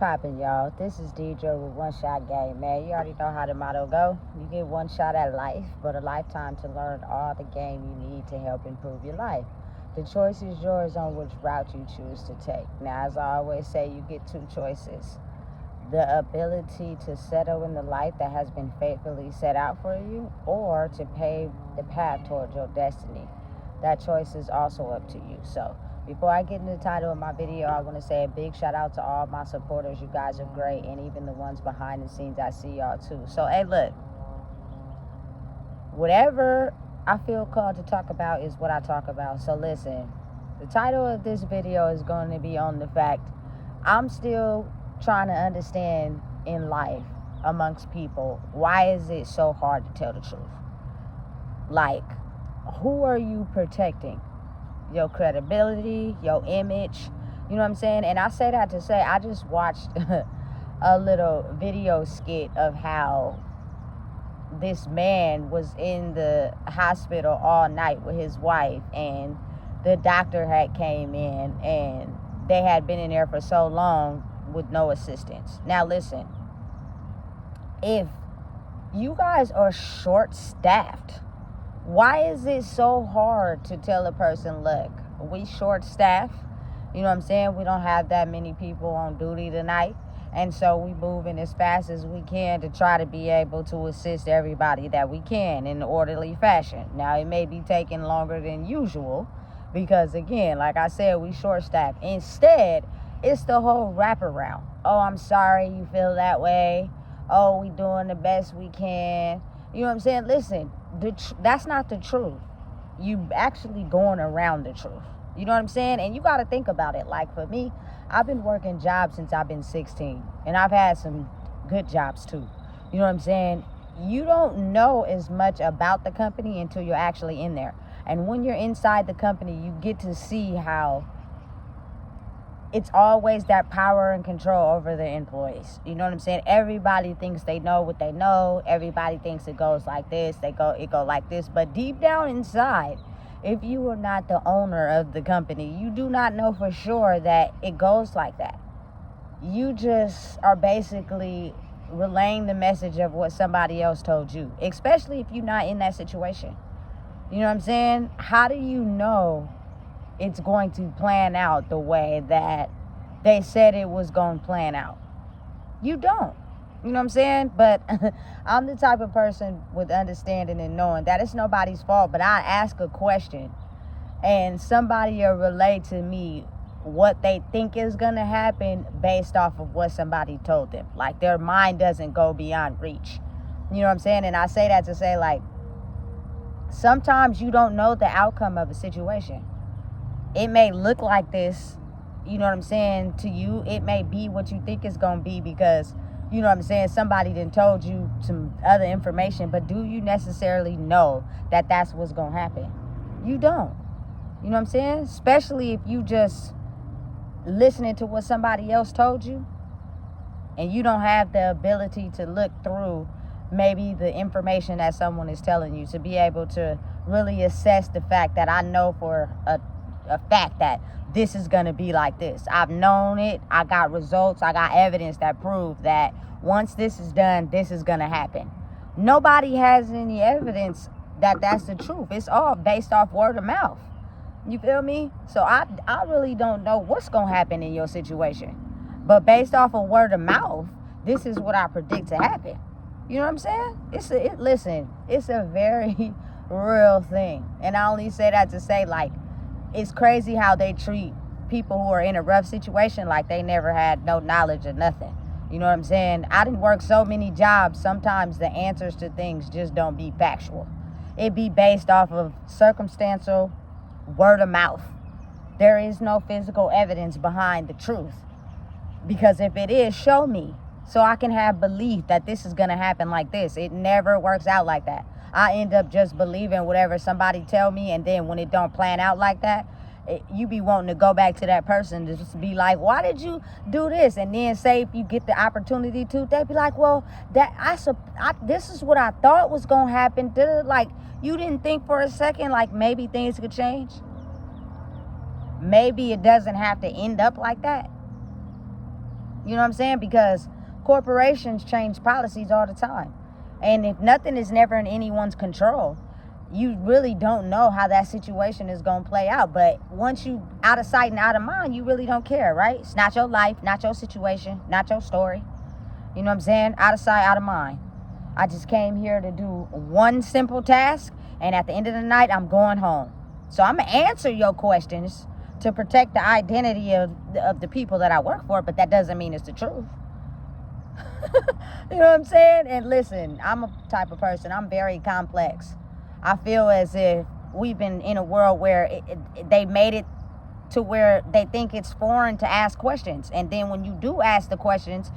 poppin', y'all? This is DJ with One Shot Game, man. You already know how the motto go. You get one shot at life, but a lifetime to learn all the game you need to help improve your life. The choice is yours on which route you choose to take. Now, as I always say, you get two choices. The ability to settle in the life that has been faithfully set out for you, or to pave the path towards your destiny. That choice is also up to you. So, before I get into the title of my video, I want to say a big shout out to all my supporters. You guys are great, and even the ones behind the scenes, I see y'all too. So, hey, look, whatever I feel called to talk about is what I talk about. So, listen, the title of this video is going to be on the fact I'm still trying to understand in life amongst people, why is it so hard to tell the truth? Like, who are you protecting? Your credibility, your image, you know what I'm saying? And I say that to say, I just watched a little video skit of how this man was in the hospital all night with his wife, and the doctor had came in, and they had been in there for so long with no assistance. Now listen, if you guys are short-staffed, why is it so hard to tell a person, look, we short-staffed, you know what I'm saying? We don't have that many people on duty tonight, and so we moving as fast as we can to try to be able to assist everybody that we can in an orderly fashion. Now, it may be taking longer than usual because, again, like I said, we short-staffed. Instead, it's the whole wraparound. Oh, I'm sorry you feel that way. Oh, we doing the best we can. You know what I'm saying? Listen, that's not the truth. You actually going around the truth. You know what I'm saying? And you got to think about it. Like, for me, I've been working jobs since I've been 16. And I've had some good jobs, too. You know what I'm saying? You don't know as much about the company until you're actually in there. And when you're inside the company, you get to see how it's always that power and control over the employees. You know what I'm saying? Everybody thinks they know what they know. Everybody thinks it goes like this. It go like this. But deep down inside, if you are not the owner of the company, you do not know for sure that it goes like that. You just are basically relaying the message of what somebody else told you, especially if you're not in that situation. You know what I'm saying? How do you know it's going to plan out the way that they said it was going to plan out? You don't. You know what I'm saying? But I'm the type of person with understanding and knowing that it's nobody's fault, but I ask a question and somebody will relay to me what they think is going to happen based off of what somebody told them. Like, their mind doesn't go beyond reach. You know what I'm saying? And I say that to say, like, sometimes you don't know the outcome of a situation. It may look like this, you know what I'm saying, to you. It may be what you think it's going to be because, you know what I'm saying, somebody done told you some other information. But do you necessarily know that that's what's going to happen? You don't. You know what I'm saying? Especially if you just listening to what somebody else told you and you don't have the ability to look through maybe the information that someone is telling you to be able to really assess the fact that I know for a fact that this is going to be like this. I've known it. I got results. I got evidence that prove that once this is done, this is going to happen. Nobody has any evidence that that's the truth. It's all based off word of mouth. You feel me? So I really don't know what's going to happen in your situation. But based off of word of mouth, this is what I predict to happen. You know what I'm saying? Listen, it's a very real thing. And I only say that to say, like, it's crazy how they treat people who are in a rough situation like they never had no knowledge or nothing. You know what I'm saying? I didn't work so many jobs. Sometimes the answers to things just don't be factual. It be based off of circumstantial word of mouth. There is no physical evidence behind the truth. Because if it is, show me so I can have belief that this is going to happen like this. It never works out like that. I end up just believing whatever somebody tell me, and then when it don't plan out like that, you be wanting to go back to that person to just be like, why did you do this? And then say if you get the opportunity to, they be like, well, this is what I thought was going to happen. Like, you didn't think for a second, like, maybe things could change. Maybe it doesn't have to end up like that. You You know what I'm saying? Because corporations change policies all the time. And if nothing is never in anyone's control, you really don't know how that situation is going to play out. But once you out of sight and out of mind, you really don't care, right? It's not your life, not your situation, not your story. You know what I'm saying? Out of sight, out of mind. I just came here to do one simple task, and at the end of the night, I'm going home. So I'm going to answer your questions to protect the identity of the people that I work for, but that doesn't mean it's the truth. You know what I'm saying? And listen, I'm a type of person, I'm very complex. I feel as if we've been in a world where they made it to where they think it's foreign to ask questions. And then when you do ask the questions,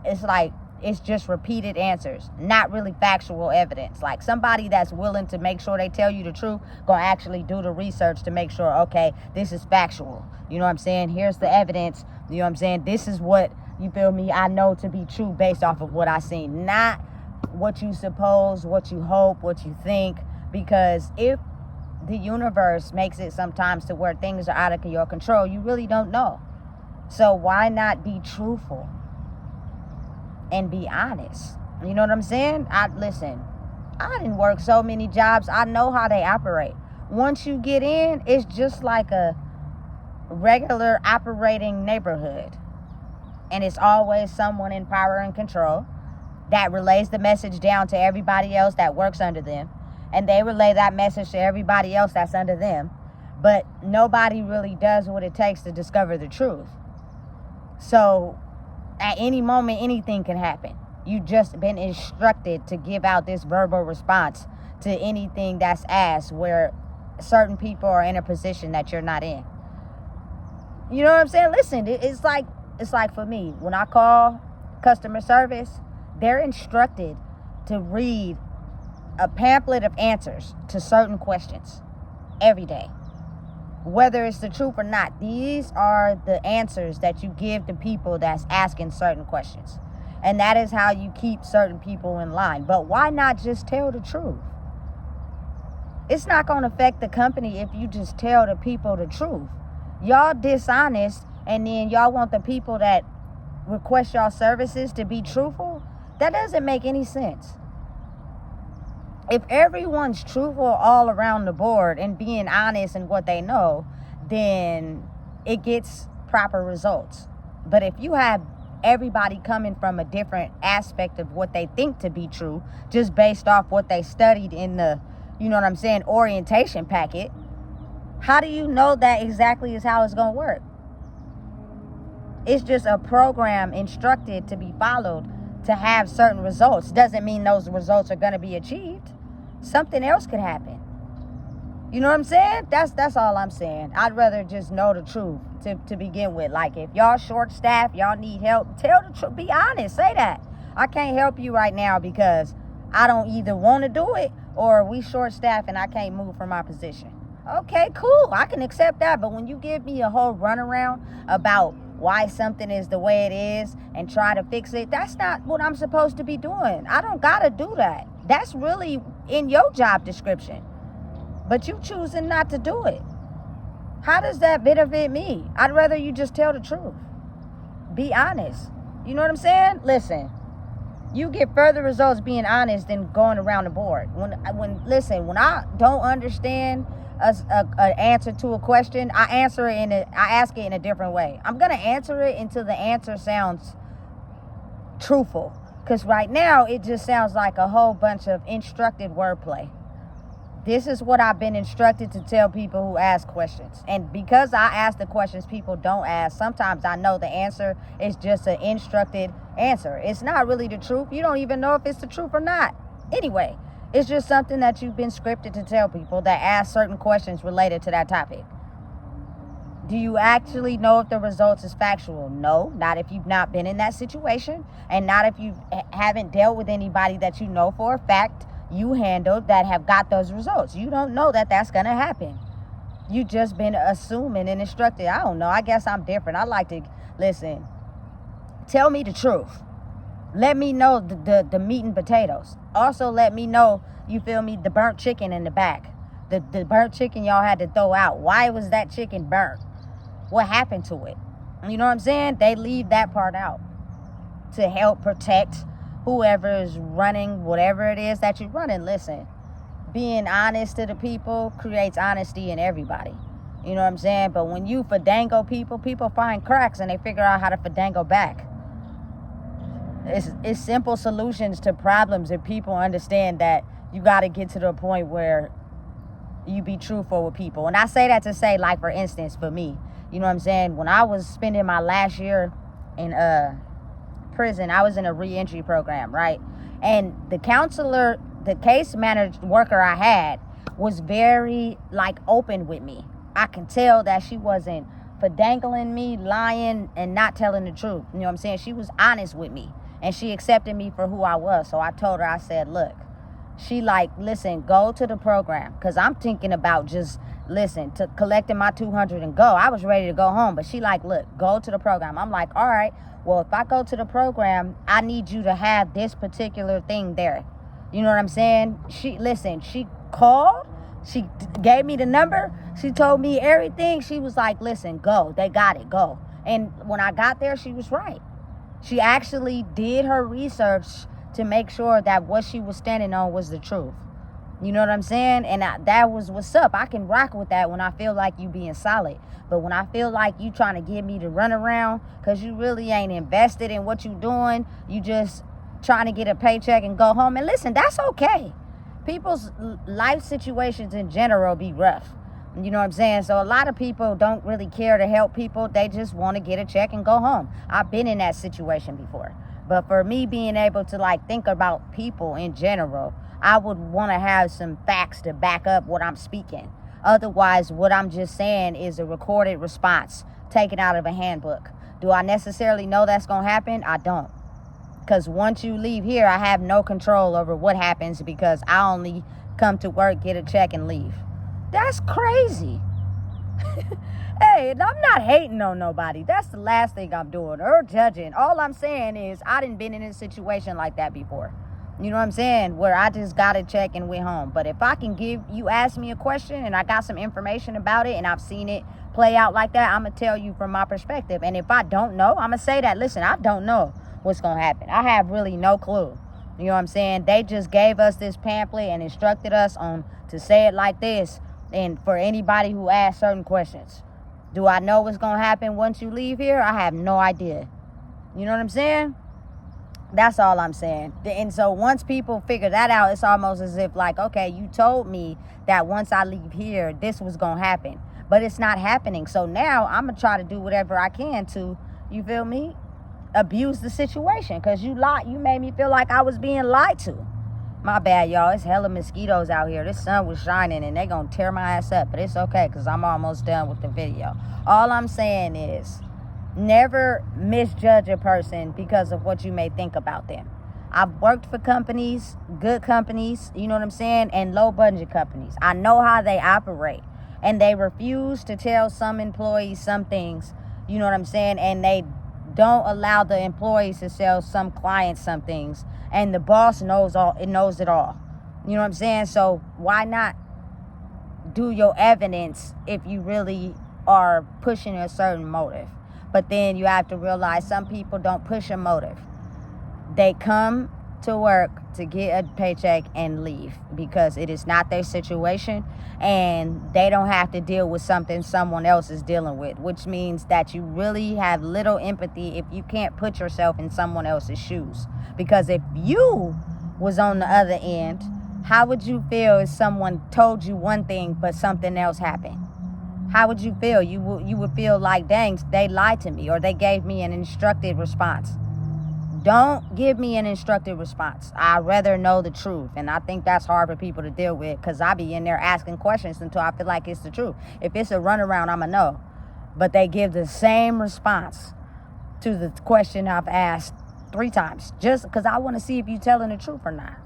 it's like, it's just repeated answers, not really factual evidence. Like somebody that's willing to make sure they tell you the truth, gonna actually do the research to make sure, okay, this is factual. You know what I'm saying? Here's the evidence. You know what I'm saying? This is what, you feel me, I know to be true based off of what I seen. Not what you suppose, what you hope, what you think. Because if the universe makes it sometimes to where things are out of your control, you really don't know. So why not be truthful and be honest? You know what I'm saying? Listen, I didn't work so many jobs. I know how they operate. Once you get in, it's just like a regular operating neighborhood. And it's always someone in power and control that relays the message down to everybody else that works under them. And they relay that message to everybody else that's under them. But nobody really does what it takes to discover the truth. So at any moment, anything can happen. You've just been instructed to give out this verbal response to anything that's asked, where certain people are in a position that you're not in. You know what I'm saying? Listen, it's like for me, when I call customer service, they're instructed to read a pamphlet of answers to certain questions every day, whether it's the truth or not. These are the answers that you give to people that's asking certain questions, and that is how you keep certain people in line. But why not just tell the truth? It's not going to affect the company if you just tell the people the truth. Y'all dishonest, and then y'all want the people that request y'all services to be truthful? That doesn't make any sense. If everyone's truthful all around the board and being honest in what they know, then it gets proper results. But if you have everybody coming from a different aspect of what they think to be true, just based off what they studied in the, you know what I'm saying, orientation packet, how do you know that exactly is how it's going to work? It's just a program instructed to be followed to have certain results. Doesn't mean those results are going to be achieved. Something else could happen. You know what I'm saying? That's all I'm saying. I'd rather just know the truth to begin with. Like, if y'all short-staffed, y'all need help, tell the truth. Be honest. Say that. I can't help you right now because I don't either want to do it, or we short-staffed and I can't move from my position. Okay, cool. I can accept that. But when you give me a whole runaround about why something is the way it is and try to fix it, that's not what I'm supposed to be doing. I don't gotta do that. That's really in your job description, but you choosing not to do it. How does that benefit me? I'd rather you just tell the truth. Be honest. You know what I'm saying? Listen, you get further results being honest than going around the board. When I don't understand an answer to a question, I ask it in a different way. I'm gonna answer it until the answer sounds truthful, because right now it just sounds like a whole bunch of instructed wordplay. This is what I've been instructed to tell people who ask questions, and because I ask the questions people don't ask, sometimes I know the answer is just an instructed answer. It's not really the truth. You don't even know if it's the truth or not. Anyway, it's just something that you've been scripted to tell people that ask certain questions related to that topic. Do you actually know if the results is factual? No, not if you've not been in that situation, and not if you haven't dealt with anybody that you know for a fact you handled that have got those results. You don't know that that's going to happen. You just been assuming and instructed. I don't know. I guess I'm different. I like to listen. Tell me the truth. Let me know the meat and potatoes. Also, let me know, you feel me, the burnt chicken in the back. The burnt chicken y'all had to throw out. Why was that chicken burnt? What happened to it? You know what I'm saying? They leave that part out to help protect whoever is running whatever it is that you're running. Listen, being honest to the people creates honesty in everybody. You know what I'm saying? But when you fadango people find cracks and they figure out how to fadango back. It's simple solutions to problems if people understand that you got to get to the point where you be truthful with people. And I say that to say, like, for instance, for me, you know what I'm saying? When I was spending my last year in prison, I was in a re-entry program, right? And the counselor, the case manager worker I had was very, like, open with me. I can tell that she wasn't fadangling me, lying, and not telling the truth. You know what I'm saying? She was honest with me, and she accepted me for who I was. So I told her, I said, look, she like, listen, go to the program. Because I'm thinking about just, listen, to collecting my 200 and go. I was ready to go home. But she like, look, go to the program. I'm like, all right, well, if I go to the program, I need you to have this particular thing there. You know what I'm saying? She called. She gave me the number. She told me everything. She was like, listen, go. They got it. Go. And when I got there, she was right. She actually did her research to make sure that what she was standing on was the truth. You know what I'm saying? And that was what's up. I can rock with that when I feel like you being solid. But when I feel like you trying to get me to run around because you really ain't invested in what you doing, you just trying to get a paycheck and go home. And listen, that's okay. People's life situations in general be rough. You know what I'm saying? So a lot of people don't really care to help people. They just want to get a check and go home. I've been in that situation before. But for me being able to like think about people in general, I would want to have some facts to back up what I'm speaking. Otherwise, what I'm just saying is a recorded response taken out of a handbook. Do I necessarily know that's going to happen? I don't. Because once you leave here, I have no control over what happens because I only come to work, get a check, and leave. That's crazy. Hey, I'm not hating on nobody. That's the last thing I'm doing or judging. All I'm saying is I done been in a situation like that before. You know what I'm saying? Where I just got a check and went home. But if I can you ask me a question and I got some information about it and I've seen it play out like that, I'm going to tell you from my perspective. And if I don't know, I'm going to say that, listen, I don't know what's going to happen. I have really no clue. You know what I'm saying? They just gave us this pamphlet and instructed us on to say it like this. And for anybody who asks certain questions, do I know what's going to happen once you leave here? I have no idea. You know what I'm saying? That's all I'm saying. And so once people figure that out, it's almost as if like, okay, you told me that once I leave here, this was going to happen. But it's not happening. So now I'm going to try to do whatever I can to, you feel me, abuse the situation. Because you made me feel like I was being lied to. My bad, y'all. It's hella mosquitoes out here. This sun was shining and they going to tear my ass up. But it's okay because I'm almost done with the video. All I'm saying is never misjudge a person because of what you may think about them. I've worked for companies, good companies, you know what I'm saying, and low budget companies. I know how they operate. And they refuse to tell some employees some things, you know what I'm saying, and they don't allow the employees to tell some clients some things. And the boss knows it all. You know what I'm saying? So why not do your evidence if you really are pushing a certain motive? But then you have to realize some people don't push a motive. They come to work to get a paycheck and leave because it is not their situation and they don't have to deal with something someone else is dealing with, which means that you really have little empathy if you can't put yourself in someone else's shoes. Because if you was on the other end, how would you feel if someone told you one thing but something else happened? How would you feel? You would feel like, dang, they lied to me or they gave me an instructed response. Don't give me an instructed response. I'd rather know the truth. And I think that's hard for people to deal with because I be in there asking questions until I feel like it's the truth. If it's a runaround, I'm going to know. But they give the same response to the question I've asked 3 times just because I want to see if you're telling the truth or not.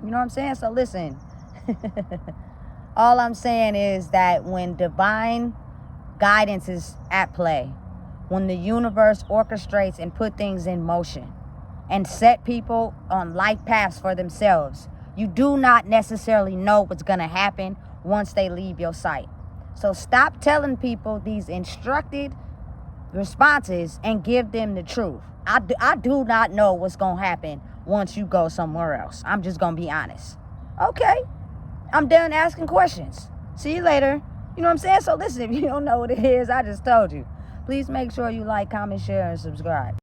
You know what I'm saying? So listen, all I'm saying is that when divine guidance is at play, when the universe orchestrates and put things in motion, and set people on life paths for themselves, you do not necessarily know what's going to happen once they leave your sight. So stop telling people these instructed responses and give them the truth. I do not know what's going to happen once you go somewhere else. I'm just going to be honest. Okay, I'm done asking questions. See you later. You know what I'm saying? So listen, if you don't know what it is, I just told you. Please make sure you like, comment, share, and subscribe.